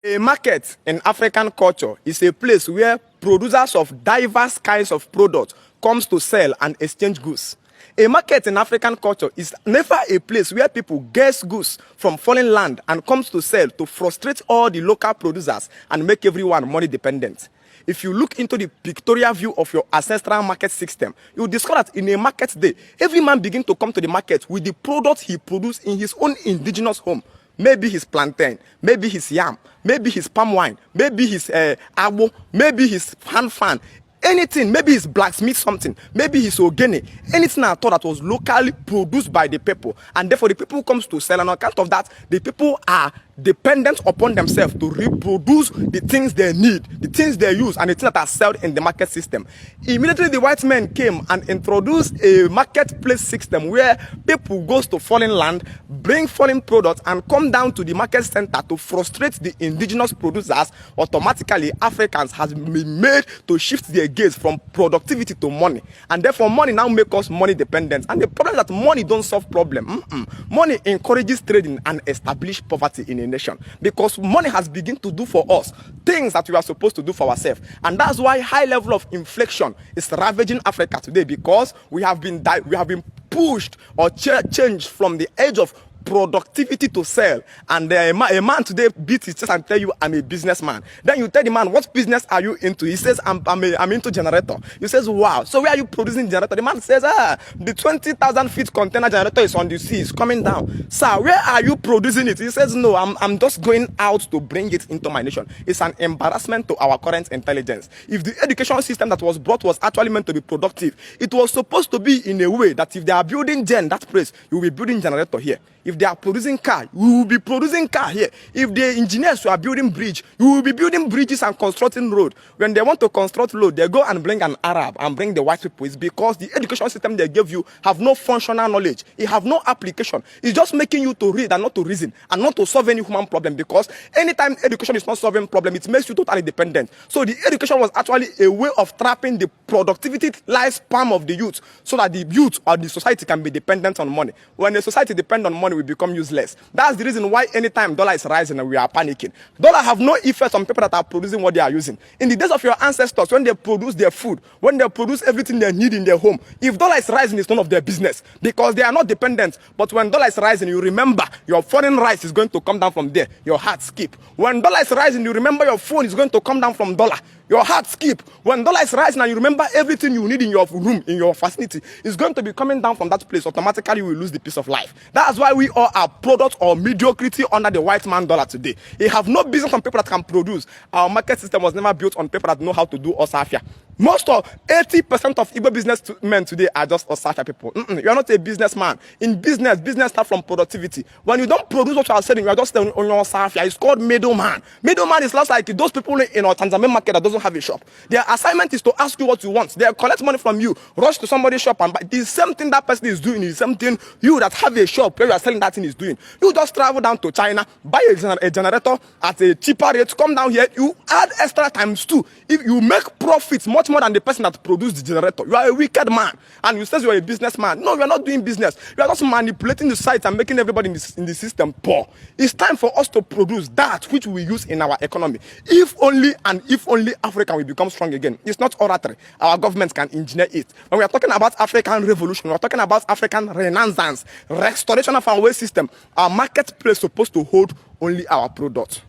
A market in African culture is a place where producers of diverse kinds of products comes to sell and exchange goods. A market in African culture is never a place where people get goods from foreign land and comes to sell to frustrate all the local producers and make everyone money dependent. If you look into the pictorial view of your ancestral market system, you will discover that in a market day, every man begins to come to the market with the product he produced in his own indigenous home. Maybe his plantain, maybe his yam, maybe his palm wine, maybe his agbo, maybe his hand fan, anything, maybe his blacksmith something, maybe his ogene, anything at all that was locally produced by the people. And therefore the people who comes to sell, and on account of that, the people are dependent upon themselves to reproduce the things they need, the things they use, and the things that are sold in the market system. Immediately the white men came and introduced a marketplace system where people goes to foreign land, bring foreign products, and come down to the market center to frustrate the indigenous producers. Automatically Africans has been made to shift their gaze from productivity to money, and therefore money now make us money dependent. And the problem is that money don't solve problem. Money encourages trading and establish poverty in a nation, because money has begun to do for us things that we are supposed to do for ourselves. And that's why high level of inflation is ravaging Africa today, because we have been pushed or changed from the age of productivity to sell. And a man today beats his chest and tell you, I'm a businessman. Then you tell the man, what business are you into? He says, I'm into generator. He says, wow, so where are you producing generator? The man says, the 20,000 feet container generator is on the sea, it's coming down. Sir, where are you producing it? He says, no, I'm just going out to bring it into my nation. It's an embarrassment to our current intelligence. If the education system that was brought was actually meant to be productive, it was supposed to be in a way that if they are building that place, you will be building generator here. If they are producing car, you will be producing car here. If the engineers who are building bridge, you will be building bridges and constructing road. When they want to construct road, they go and bring an Arab and bring the white people. It's because the education system they give you have no functional knowledge. It have no application. It's just making you to read and not to reason and not to solve any human problem, because anytime education is not solving problem, it makes you totally dependent. So the education was actually a way of trapping the productivity lifespan of the youth, so that the youth or the society can be dependent on money. When the society depends on money, we become useless. That's the reason why anytime dollar is rising and we are panicking. Dollar have no effect on people that are producing what they are using. In the days of your ancestors, when they produce their food, when they produce everything they need in their home, if dollar is rising, it's none of their business, because they are not dependent. But when dollar is rising, you remember your foreign rice is going to come down from there. Your heart skip. When dollar is rising, you remember your phone is going to come down from dollar. Your heart skip. When dollar is rising and you remember everything you need in your room, in your facility, is going to be coming down from that place. Automatically, you will lose the peace of life. That's why we all are products of mediocrity under the white man dollar today. They have no business on people that can produce. Our market system was never built on people that know how to do Osafia. Most of 80% of Igbo businessmen today are just Osafia people. You are not a businessman. In business starts from productivity. When you don't produce what you are selling, you are just selling on your Osafia. It's called middleman. Middleman is less like those people in our Tanzania market that doesn't have a shop. Their assignment is to ask you what you want. They collect money from you, rush to somebody's shop and buy. The same thing that person is doing is something you that have a shop where you are selling that thing is doing. You just travel down to China, buy a generator at a cheaper rate, come down here, you add extra times 2. If you make profits much more than the person that produced the generator, you are a wicked man. And you say you are a businessman. No, you are not doing business. You are just manipulating the site and making everybody in the system poor. It's time for us to produce that which we use in our economy. If only Africa will become strong again. It's not oratory. Our government can engineer it. When we are talking about African revolution, we are talking about African renaissance, restoration of our way system. Our marketplace is supposed to hold only our product.